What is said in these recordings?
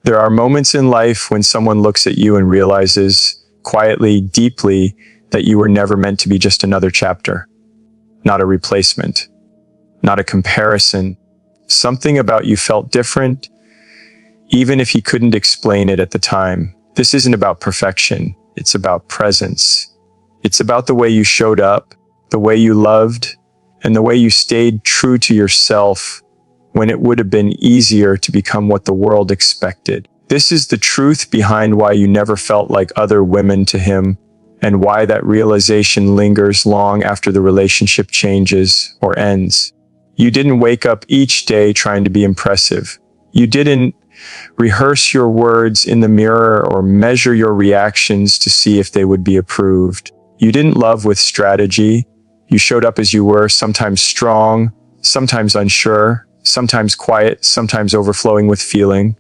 There are moments in life when someone looks at you and realizes, quietly, deeply, that you were never meant to be just another chapter. Not a replacement. Not a comparison. Something about you felt different, even if he couldn't explain it at the time. This isn't about perfection. It's about presence. It's about the way you showed up, the way you loved, and the way you stayed true to yourself when it would have been easier to become what the world expected. This is the truth behind why you never felt like other women to him, and why that realization lingers long after the relationship changes or ends. You didn't wake up each day trying to be impressive. You didn't rehearse your words in the mirror or measure your reactions to see if they would be approved. You didn't love with strategy. You showed up as you were, sometimes strong, sometimes unsure, sometimes quiet, sometimes overflowing with feeling.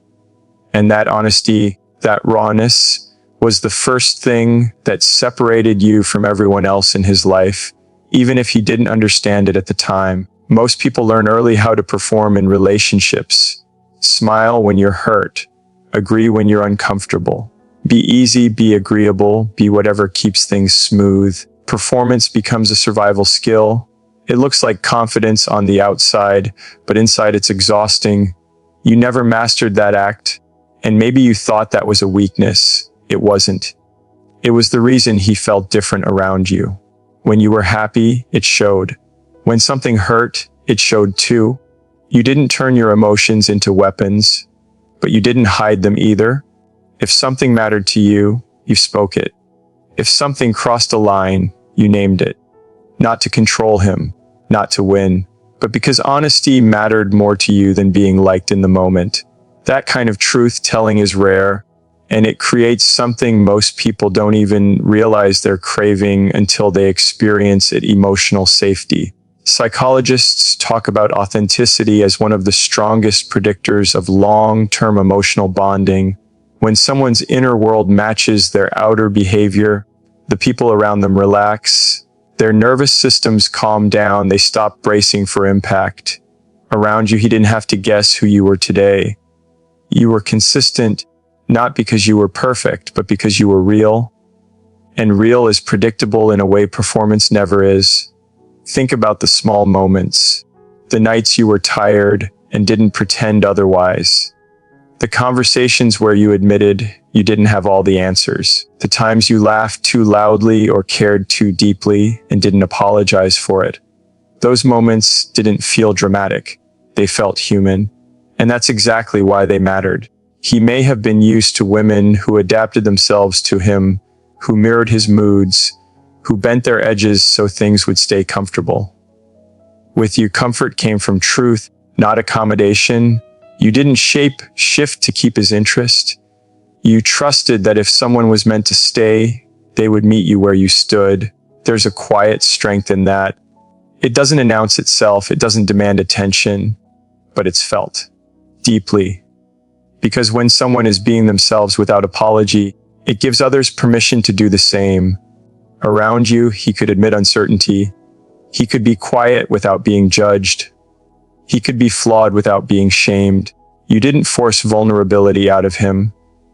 And that honesty, that rawness, was the first thing that separated you from everyone else in his life, even if he didn't understand it at the time. Most people learn early how to perform in relationships. Smile when you're hurt. Agree when you're uncomfortable. Be easy, be agreeable, be whatever keeps things smooth. Performance becomes a survival skill. It looks like confidence on the outside, but inside it's exhausting. You never mastered that act, and maybe you thought that was a weakness. It wasn't. It was the reason he felt different around you. When you were happy, it showed. When something hurt, it showed too. You didn't turn your emotions into weapons, but you didn't hide them either. If something mattered to you, you spoke it. If something crossed a line, you named it. Not to control him, not to win, but because honesty mattered more to you than being liked in the moment. That kind of truth-telling is rare, and it creates something most people don't even realize they're craving until they experience it: emotional safety. Psychologists talk about authenticity as one of the strongest predictors of long-term emotional bonding. When someone's inner world matches their outer behavior, the people around them relax. Their nervous systems calm down. They stop bracing for impact. Around you, he didn't have to guess who you were today. You were consistent, not because you were perfect, but because you were real. And real is predictable in a way performance never is. Think about the small moments, the nights you were tired and didn't pretend otherwise, the conversations where you admitted you didn't have all the answers, the times you laughed too loudly or cared too deeply and didn't apologize for it. Those moments didn't feel dramatic. They felt human, and that's exactly why they mattered. He may have been used to women who adapted themselves to him, who mirrored his moods, who bent their edges so things would stay comfortable. With you, comfort came from truth, not accommodation. You didn't shift to keep his interest. You trusted that if someone was meant to stay, they would meet you where you stood. There's a quiet strength in that. It doesn't announce itself, it doesn't demand attention, but it's felt deeply. Because when someone is being themselves without apology, it gives others permission to do the same. Around you, he could admit uncertainty. He could be quiet without being judged. He could be flawed without being shamed. You didn't force vulnerability out of him.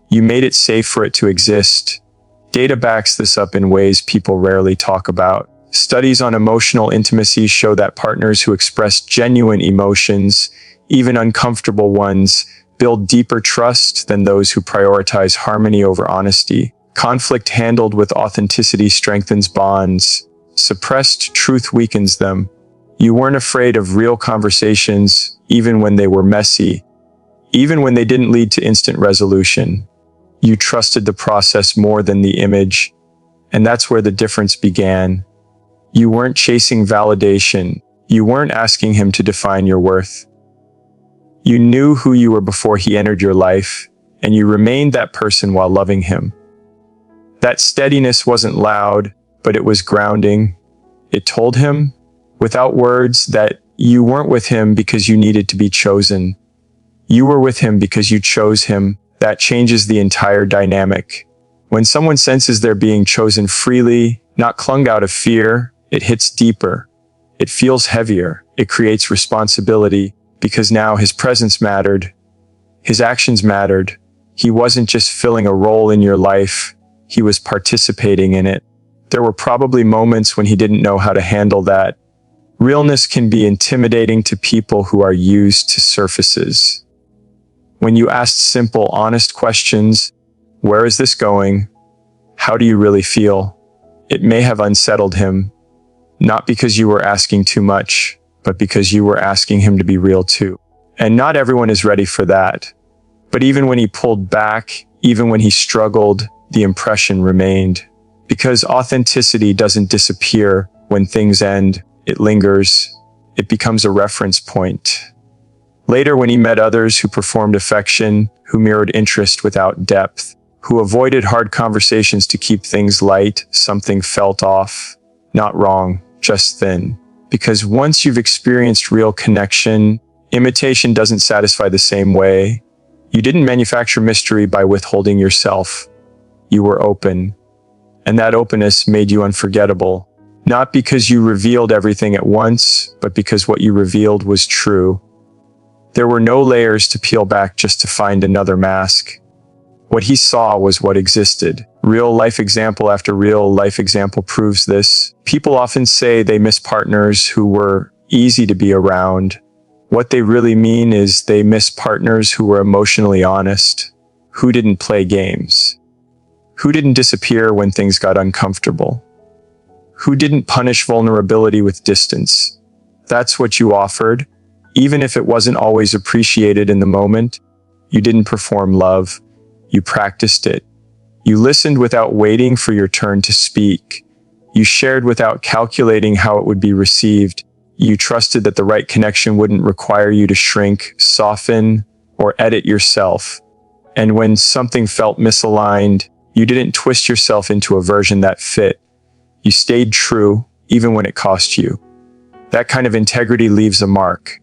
You made it safe for it to exist. Data backs this up in ways people rarely talk about. Studies on emotional intimacy show that partners who express genuine emotions, even uncomfortable ones, build deeper trust than those who prioritize harmony over honesty. Conflict handled with authenticity strengthens bonds. Suppressed truth weakens them. You weren't afraid of real conversations, even when they were messy, even when they didn't lead to instant resolution. You trusted the process more than the image, and that's where the difference began. You weren't chasing validation. You weren't asking him to define your worth. You knew who you were before he entered your life, and you remained that person while loving him. That steadiness wasn't loud, but it was grounding. It told him, without words, that you weren't with him because you needed to be chosen. You were with him because you chose him. That changes the entire dynamic. When someone senses they're being chosen freely, not clung out of fear, it hits deeper. It feels heavier. It creates responsibility, because now his presence mattered. His actions mattered. He wasn't just filling a role in your life, he was participating in it. There were probably moments when he didn't know how to handle that. Realness can be intimidating to people who are used to surfaces. When you asked simple, honest questions, where is this going? How do you really feel? It may have unsettled him, not because you were asking too much, but because you were asking him to be real too. And not everyone is ready for that. But even when he pulled back, even when he struggled, the impression remained. Because authenticity doesn't disappear when things end, it lingers. It becomes a reference point. Later, when he met others who performed affection, who mirrored interest without depth, who avoided hard conversations to keep things light, something felt off. Not wrong, just thin. Because once you've experienced real connection, imitation doesn't satisfy the same way. You didn't manufacture mystery by withholding yourself. You were open. And that openness made you unforgettable. Not because you revealed everything at once, but because what you revealed was true. There were no layers to peel back just to find another mask. What he saw was what existed. Real life example after real life example proves this. People often say they miss partners who were easy to be around. What they really mean is they miss partners who were emotionally honest, who didn't play games, who didn't disappear when things got uncomfortable, who didn't punish vulnerability with distance. That's what you offered. Even if it wasn't always appreciated in the moment, you didn't perform love. You practiced it. You listened without waiting for your turn to speak. You shared without calculating how it would be received. You trusted that the right connection wouldn't require you to shrink, soften, or edit yourself. And when something felt misaligned, you didn't twist yourself into a version that fit. You stayed true, even when it cost you. That kind of integrity leaves a mark.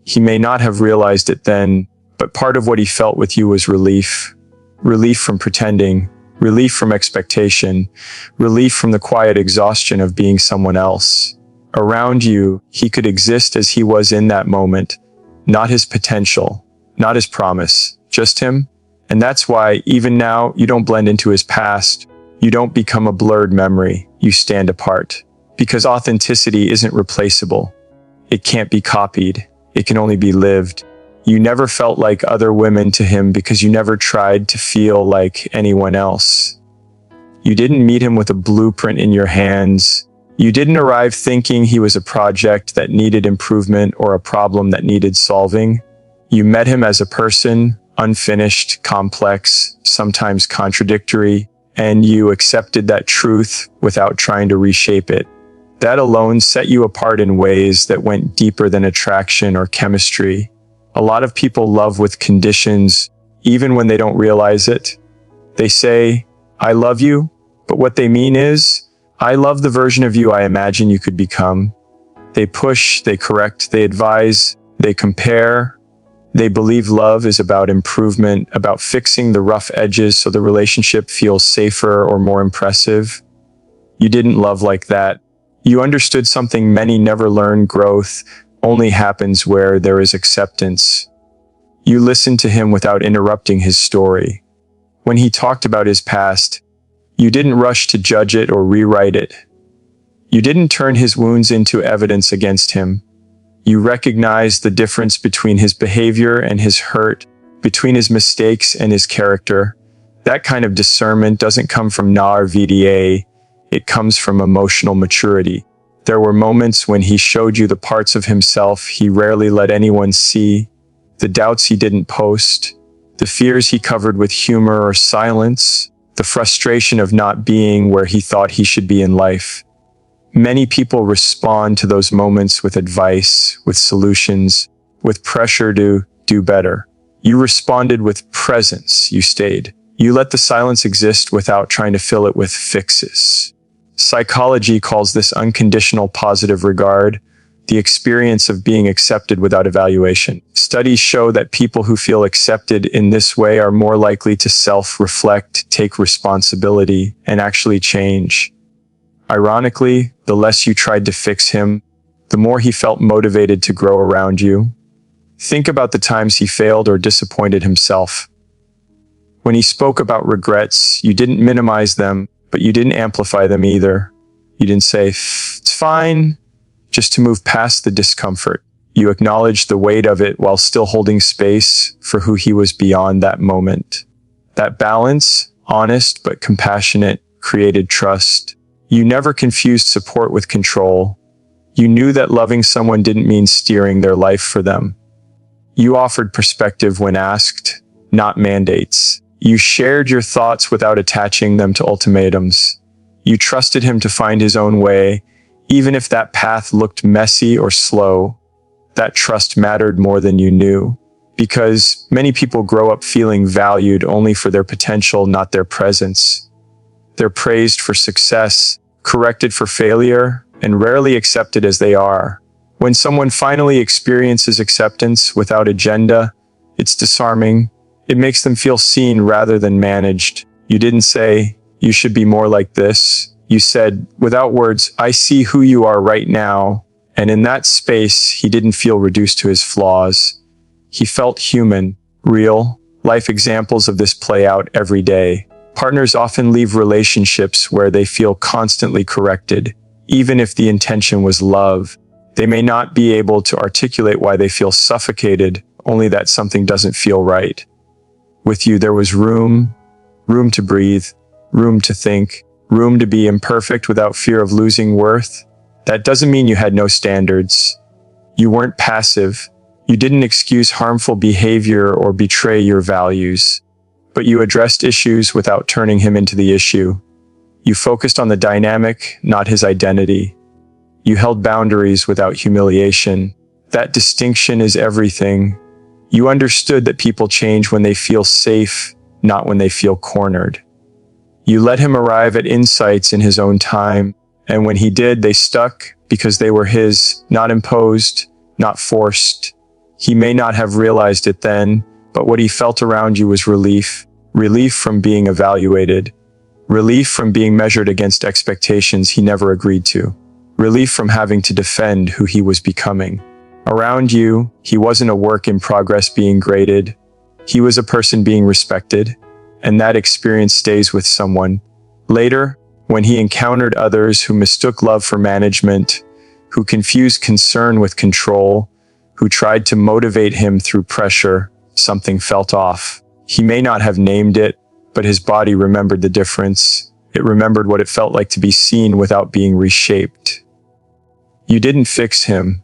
He may not have realized it then, but part of what he felt with you was relief. Relief from pretending, relief from expectation, relief from the quiet exhaustion of being someone else. Around you, he could exist as he was in that moment, not his potential, not his promise, just him. And that's why, even now, you don't blend into his past. You don't become a blurred memory. You stand apart. Because authenticity isn't replaceable. It can't be copied. It can only be lived. You never felt like other women to him because you never tried to feel like anyone else. You didn't meet him with a blueprint in your hands. You didn't arrive thinking he was a project that needed improvement or a problem that needed solving. You met him as a person, unfinished, complex, sometimes contradictory, and you accepted that truth without trying to reshape it. That alone set you apart in ways that went deeper than attraction or chemistry. A lot of people love with conditions, even when they don't realize it. They say, I love you, but what they mean is, I love the version of you I imagine you could become. They push, they correct, they advise, they compare. They believe love is about improvement, about fixing the rough edges so the relationship feels safer or more impressive. You didn't love like that. You understood something many never learn: growth only happens where there is acceptance. You listened to him without interrupting his story. When he talked about his past, you didn't rush to judge it or rewrite it. You didn't turn his wounds into evidence against him. You recognized the difference between his behavior and his hurt, between his mistakes and his character. That kind of discernment doesn't come from NAR-VDA. It comes from emotional maturity. There were moments when he showed you the parts of himself he rarely let anyone see, the doubts he didn't post, the fears he covered with humor or silence, the frustration of not being where he thought he should be in life. Many people respond to those moments with advice, with solutions, with pressure to do better. You responded with presence. You stayed. You let the silence exist without trying to fill it with fixes. Psychology calls this unconditional positive regard, the experience of being accepted without evaluation. Studies show that people who feel accepted in this way are more likely to self-reflect, take responsibility, and actually change. Ironically, the less you tried to fix him, the more he felt motivated to grow around you. Think about the times he failed or disappointed himself. When he spoke about regrets, you didn't minimize them, but you didn't amplify them either. You didn't say, it's fine, just to move past the discomfort. You acknowledged the weight of it while still holding space for who he was beyond that moment. That balance, honest but compassionate, created trust. You never confused support with control. You knew that loving someone didn't mean steering their life for them. You offered perspective when asked, not mandates. You shared your thoughts without attaching them to ultimatums. You trusted him to find his own way, even if that path looked messy or slow. That trust mattered more than you knew, because many people grow up feeling valued only for their potential, not their presence. They're praised for success, corrected for failure, and rarely accepted as they are. When someone finally experiences acceptance without agenda, it's disarming. It makes them feel seen rather than managed. You didn't say, you should be more like this. You said, without words, I see who you are right now. And in that space, he didn't feel reduced to his flaws. He felt human, real. Life examples of this play out every day. Partners often leave relationships where they feel constantly corrected, even if the intention was love. They may not be able to articulate why they feel suffocated, only that something doesn't feel right. With you, there was room to breathe, room to think, room to be imperfect without fear of losing worth. That doesn't mean you had no standards. You weren't passive. You didn't excuse harmful behavior or betray your values. But you addressed issues without turning him into the issue. You focused on the dynamic, not his identity. You held boundaries without humiliation. That distinction is everything. You understood that people change when they feel safe, not when they feel cornered. You let him arrive at insights in his own time, and when he did, they stuck because they were his, not imposed, not forced. He may not have realized it then, but what he felt around you was relief. Relief from being evaluated. Relief from being measured against expectations he never agreed to. Relief from having to defend who he was becoming. Around you, he wasn't a work in progress being graded. He was a person being respected, and that experience stays with someone. Later, when he encountered others who mistook love for management, who confused concern with control, who tried to motivate him through pressure, something felt off. He may not have named it, but his body remembered the difference. It remembered what it felt like to be seen without being reshaped. You didn't fix him.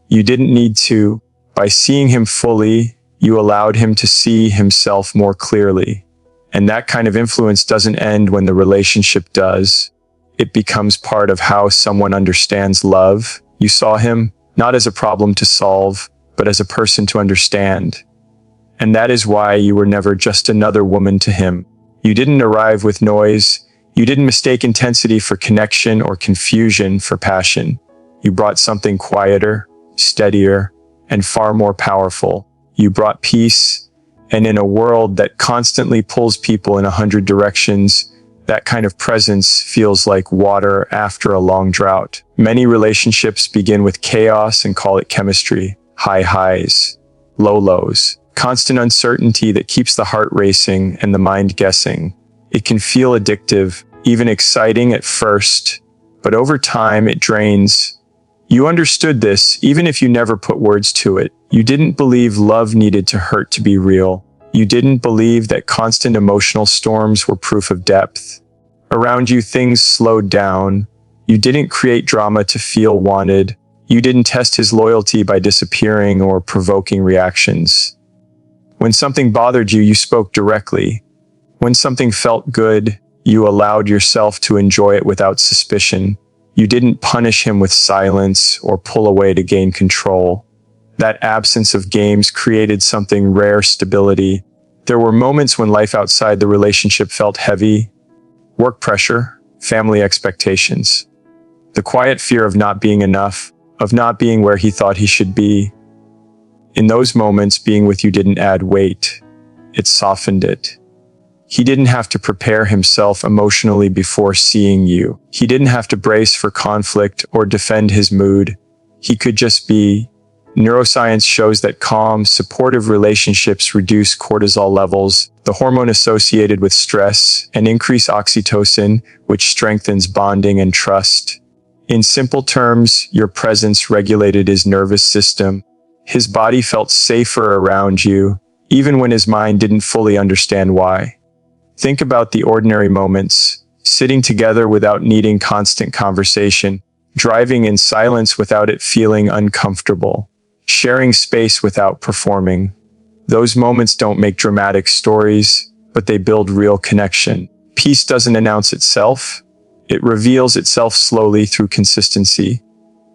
You didn't need to. By seeing him fully, you allowed him to see himself more clearly. And that kind of influence doesn't end when the relationship does. It becomes part of how someone understands love. You saw him not as a problem to solve, but as a person to understand. And that is why you were never just another woman to him. You didn't arrive with noise. You didn't mistake intensity for connection or confusion for passion. You brought something quieter, steadier, and far more powerful. You brought peace. And in a world that constantly pulls people in 100 directions, that kind of presence feels like water after a long drought. Many relationships begin with chaos and call it chemistry. High highs, low lows, constant uncertainty that keeps the heart racing and the mind guessing. It can feel addictive, even exciting at first, but over time it drains. You understood this, even if you never put words to it. You didn't believe love needed to hurt to be real. You didn't believe that constant emotional storms were proof of depth. Around you, things slowed down. You didn't create drama to feel wanted. You didn't test his loyalty by disappearing or provoking reactions. When something bothered you, you spoke directly. When something felt good, you allowed yourself to enjoy it without suspicion. You didn't punish him with silence or pull away to gain control. That absence of games created something rare: stability. There were moments when life outside the relationship felt heavy. Work pressure, family expectations. The quiet fear of not being enough, of not being where he thought he should be. In those moments, being with you didn't add weight. It softened it. He didn't have to prepare himself emotionally before seeing you. He didn't have to brace for conflict or defend his mood. He could just be. Neuroscience shows that calm, supportive relationships reduce cortisol levels, the hormone associated with stress, and increase oxytocin, which strengthens bonding and trust. In simple terms, your presence regulated his nervous system. His body felt safer around you, even when his mind didn't fully understand why. Think about the ordinary moments, sitting together without needing constant conversation, driving in silence without it feeling uncomfortable, sharing space without performing. Those moments don't make dramatic stories, but they build real connection. Peace doesn't announce itself. It reveals itself slowly through consistency.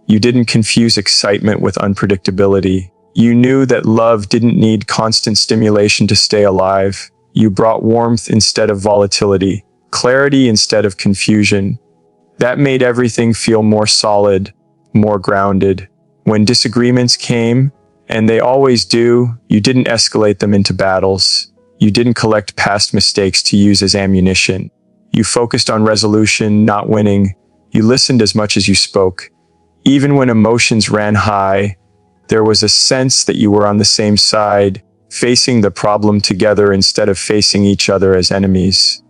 You didn't confuse excitement with unpredictability. You knew that love didn't need constant stimulation to stay alive. You brought warmth instead of volatility, clarity instead of confusion. That made everything feel more solid, more grounded. When disagreements came, and they always do, you didn't escalate them into battles. You didn't collect past mistakes to use as ammunition. You focused on resolution, not winning. You listened as much as you spoke. Even when emotions ran high, there was a sense that you were on the same side, facing the problem together instead of facing each other as enemies.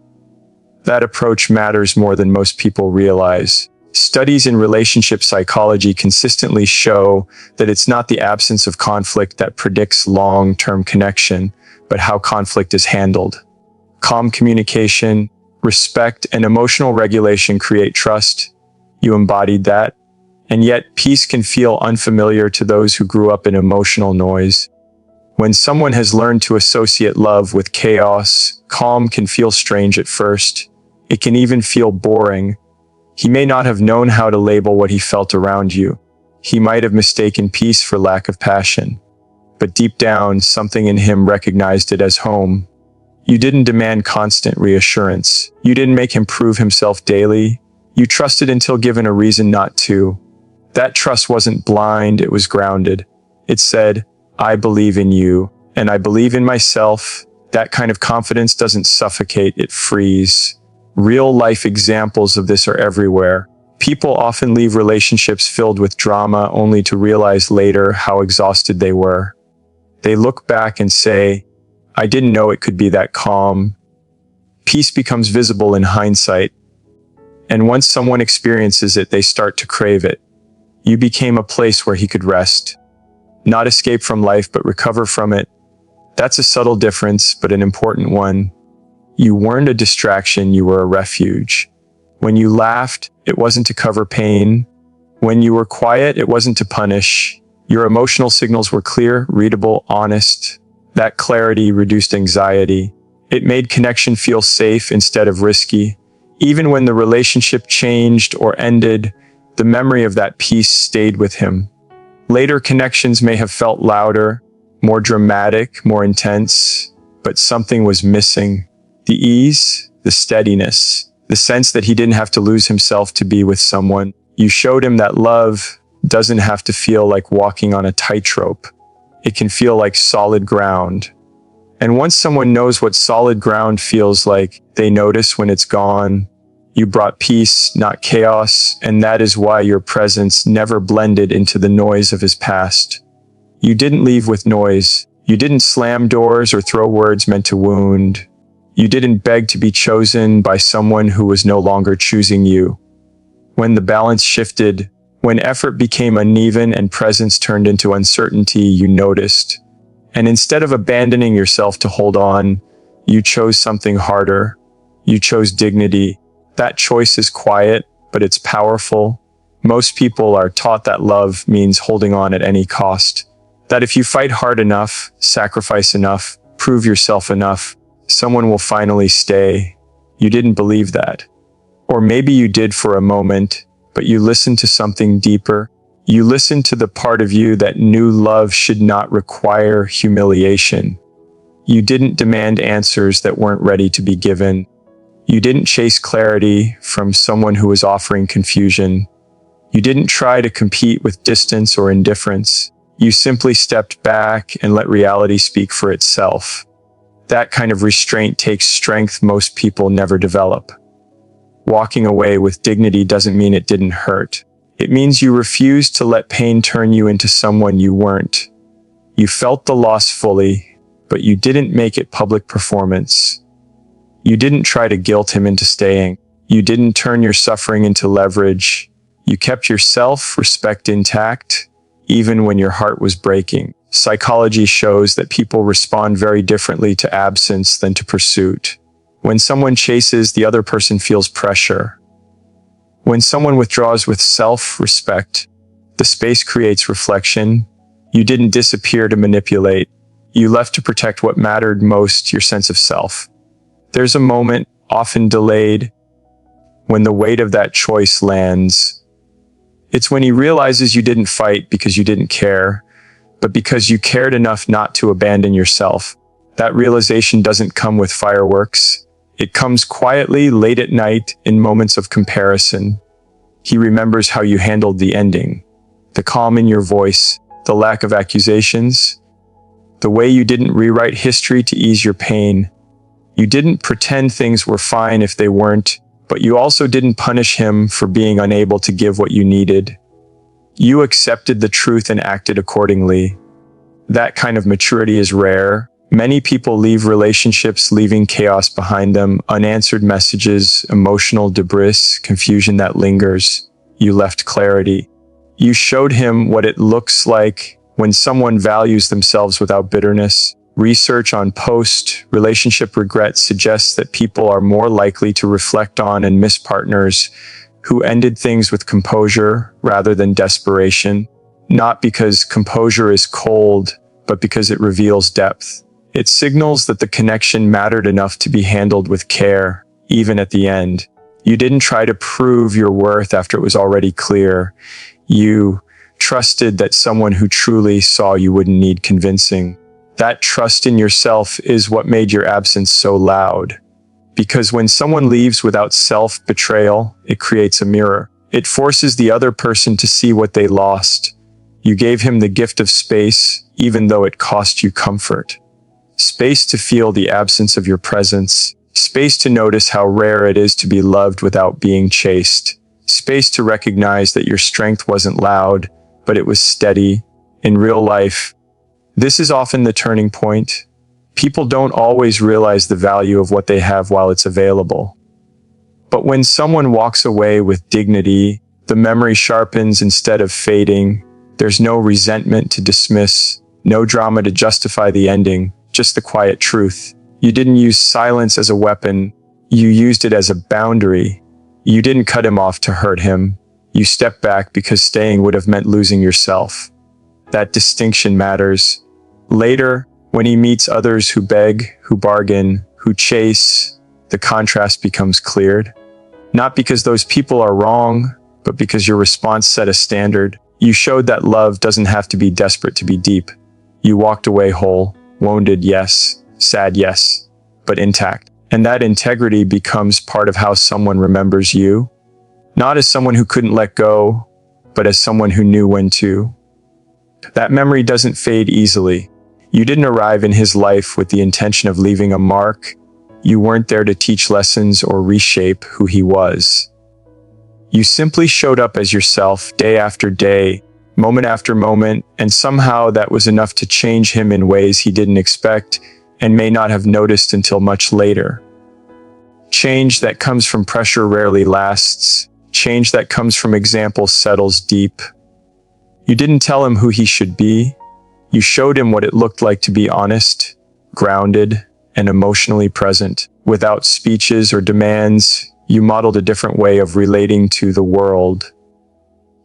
That approach matters more than most people realize. Studies in relationship psychology consistently show that it's not the absence of conflict that predicts long-term connection, but how conflict is handled. Calm communication, respect, and emotional regulation create trust. You embodied that. And yet, peace can feel unfamiliar to those who grew up in emotional noise. When someone has learned to associate love with chaos, calm can feel strange at first. It can even feel boring. He may not have known how to label what he felt around you. He might have mistaken peace for lack of passion. But deep down, something in him recognized it as home. You didn't demand constant reassurance. You didn't make him prove himself daily. You trusted until given a reason not to. That trust wasn't blind, it was grounded. It said, I believe in you, and I believe in myself. That kind of confidence doesn't suffocate, it frees. Real-life examples of this are everywhere. People often leave relationships filled with drama only to realize later how exhausted they were. They look back and say, I didn't know it could be that calm. Peace becomes visible in hindsight. And once someone experiences it, they start to crave it. You became a place where he could rest. Not escape from life, but recover from it. That's a subtle difference, but an important one. You weren't a distraction, you were a refuge. When you laughed, it wasn't to cover pain. When you were quiet, it wasn't to punish. Your emotional signals were clear, readable, honest. That clarity reduced anxiety. It made connection feel safe instead of risky. Even when the relationship changed or ended, the memory of that peace stayed with him. Later connections may have felt louder, more dramatic, more intense, but something was missing. The ease, the steadiness, the sense that he didn't have to lose himself to be with someone. You showed him that love doesn't have to feel like walking on a tightrope. It can feel like solid ground. And once someone knows what solid ground feels like, they notice when it's gone. You brought peace, not chaos, and that is why your presence never blended into the noise of his past. You didn't leave with noise. You didn't slam doors or throw words meant to wound. You didn't beg to be chosen by someone who was no longer choosing you. When the balance shifted, when effort became uneven and presence turned into uncertainty, you noticed. And instead of abandoning yourself to hold on, you chose something harder. You chose dignity. That choice is quiet, but it's powerful. Most people are taught that love means holding on at any cost. That if you fight hard enough, sacrifice enough, prove yourself enough, someone will finally stay. You didn't believe that. Or maybe you did for a moment, but you listened to something deeper. You listened to the part of you that knew love should not require humiliation. You didn't demand answers that weren't ready to be given. You didn't chase clarity from someone who was offering confusion. You didn't try to compete with distance or indifference. You simply stepped back and let reality speak for itself. That kind of restraint takes strength most people never develop. Walking away with dignity doesn't mean it didn't hurt. It means you refused to let pain turn you into someone you weren't. You felt the loss fully, but you didn't make it public performance. You didn't try to guilt him into staying. You didn't turn your suffering into leverage. You kept your self-respect intact, even when your heart was breaking. Psychology shows that people respond very differently to absence than to pursuit. When someone chases, the other person feels pressure. When someone withdraws with self-respect, the space creates reflection. You didn't disappear to manipulate. You left to protect what mattered most, your sense of self. There's a moment, often delayed, when the weight of that choice lands. It's when he realizes you didn't fight because you didn't care, but because you cared enough not to abandon yourself. That realization doesn't come with fireworks. It comes quietly, late at night, in moments of comparison. He remembers how you handled the ending, the calm in your voice, the lack of accusations, the way you didn't rewrite history to ease your pain. You didn't pretend things were fine if they weren't, but you also didn't punish him for being unable to give what you needed. You accepted the truth and acted accordingly. That kind of maturity is rare. Many people leave relationships leaving chaos behind them, unanswered messages, emotional debris, confusion that lingers. You left clarity. You showed him what it looks like when someone values themselves without bitterness. Research on post-relationship regret suggests that people are more likely to reflect on and miss partners who ended things with composure rather than desperation. Not because composure is cold, but because it reveals depth. It signals that the connection mattered enough to be handled with care, even at the end. You didn't try to prove your worth after it was already clear. You trusted that someone who truly saw you wouldn't need convincing. That trust in yourself is what made your absence so loud. Because when someone leaves without self-betrayal, it creates a mirror. It forces the other person to see what they lost. You gave him the gift of space, even though it cost you comfort. Space to feel the absence of your presence. Space to notice how rare it is to be loved without being chased. Space to recognize that your strength wasn't loud, but it was steady. In real life, this is often the turning point. People don't always realize the value of what they have while it's available. But when someone walks away with dignity, the memory sharpens instead of fading. There's no resentment to dismiss, no drama to justify the ending, just the quiet truth. You didn't use silence as a weapon. You used it as a boundary. You didn't cut him off to hurt him. You stepped back because staying would have meant losing yourself. That distinction matters. Later, when he meets others who beg, who bargain, who chase, the contrast becomes cleared. Not because those people are wrong, but because your response set a standard. You showed that love doesn't have to be desperate to be deep. You walked away whole, wounded, yes, sad, yes, but intact. And that integrity becomes part of how someone remembers you. Not as someone who couldn't let go, but as someone who knew when to. That memory doesn't fade easily. You didn't arrive in his life with the intention of leaving a mark. You weren't there to teach lessons or reshape who he was. You simply showed up as yourself day after day, moment after moment, and somehow that was enough to change him in ways he didn't expect and may not have noticed until much later. Change that comes from pressure rarely lasts. Change that comes from example settles deep. You didn't tell him who he should be. You showed him what it looked like to be honest, grounded, and emotionally present. Without speeches or demands, you modeled a different way of relating to the world.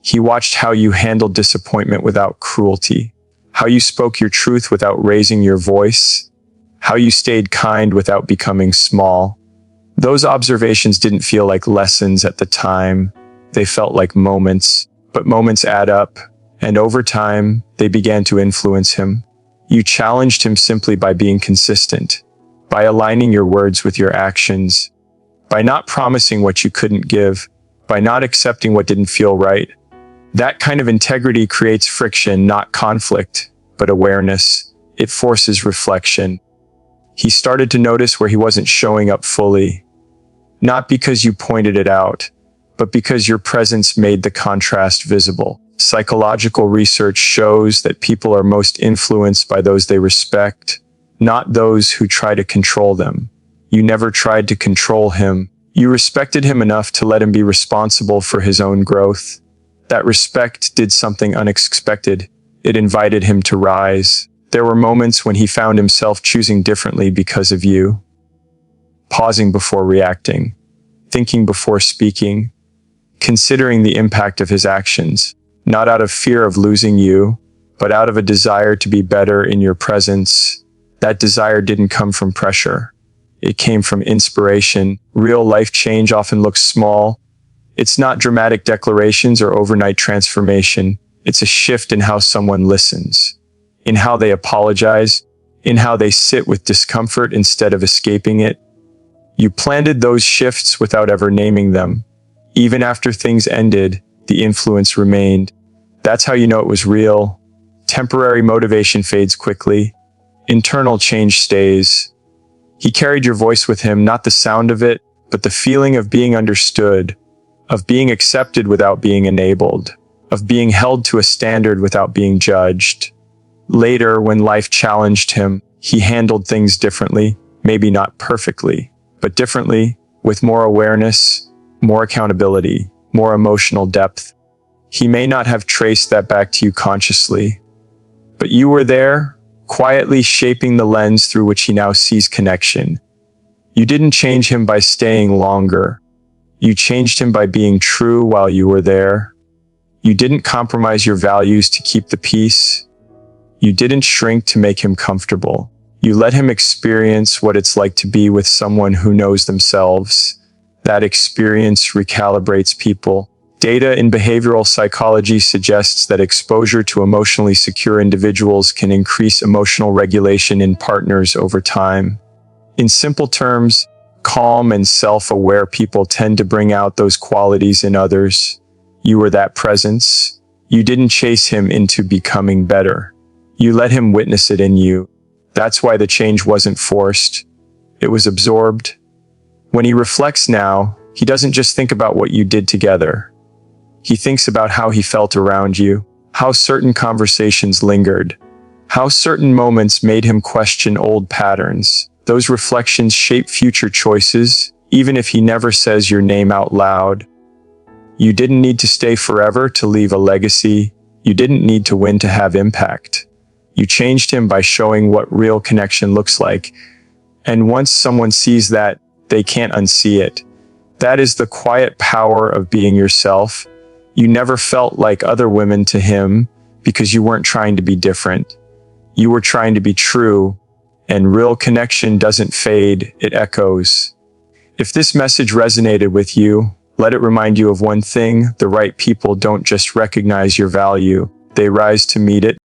He watched how you handled disappointment without cruelty, how you spoke your truth without raising your voice, how you stayed kind without becoming small. Those observations didn't feel like lessons at the time. They felt like moments, but moments add up. And over time, they began to influence him. You challenged him simply by being consistent, by aligning your words with your actions, by not promising what you couldn't give, by not accepting what didn't feel right. That kind of integrity creates friction, not conflict, but awareness. It forces reflection. He started to notice where he wasn't showing up fully, not because you pointed it out, but because your presence made the contrast visible. Psychological research shows that people are most influenced by those they respect, not those who try to control them. You never tried to control him. You respected him enough to let him be responsible for his own growth. That respect did something unexpected. It invited him to rise. There were moments when he found himself choosing differently because of you. Pausing before reacting, thinking before speaking, considering the impact of his actions, not out of fear of losing you, but out of a desire to be better in your presence. That desire didn't come from pressure. It came from inspiration. Real life change often looks small. It's not dramatic declarations or overnight transformation. It's a shift in how someone listens, in how they apologize, in how they sit with discomfort instead of escaping it. You planted those shifts without ever naming them. Even after things ended, the influence remained. That's how you know it was real. Temporary motivation fades quickly. Internal change stays. He carried your voice with him, not the sound of it, but the feeling of being understood, of being accepted without being enabled, of being held to a standard without being judged. Later, when life challenged him, he handled things differently, maybe not perfectly, but differently, with more awareness, more accountability, more emotional depth. He may not have traced that back to you consciously, but you were there, quietly shaping the lens through which he now sees connection. You didn't change him by staying longer. You changed him by being true while you were there. You didn't compromise your values to keep the peace. You didn't shrink to make him comfortable. You let him experience what it's like to be with someone who knows themselves. That experience recalibrates people. Data in behavioral psychology suggests that exposure to emotionally secure individuals can increase emotional regulation in partners over time. In simple terms, calm and self-aware people tend to bring out those qualities in others. You were that presence. You didn't chase him into becoming better. You let him witness it in you. That's why the change wasn't forced. It was absorbed. When he reflects now, he doesn't just think about what you did together. He thinks about how he felt around you, how certain conversations lingered, how certain moments made him question old patterns. Those reflections shape future choices, even if he never says your name out loud. You didn't need to stay forever to leave a legacy. You didn't need to win to have impact. You changed him by showing what real connection looks like. And once someone sees that, they can't unsee it. That is the quiet power of being yourself. You never felt like other women to him because you weren't trying to be different. You were trying to be true, and real connection doesn't fade, it echoes. If this message resonated with you, let it remind you of one thing: the right people don't just recognize your value, they rise to meet it.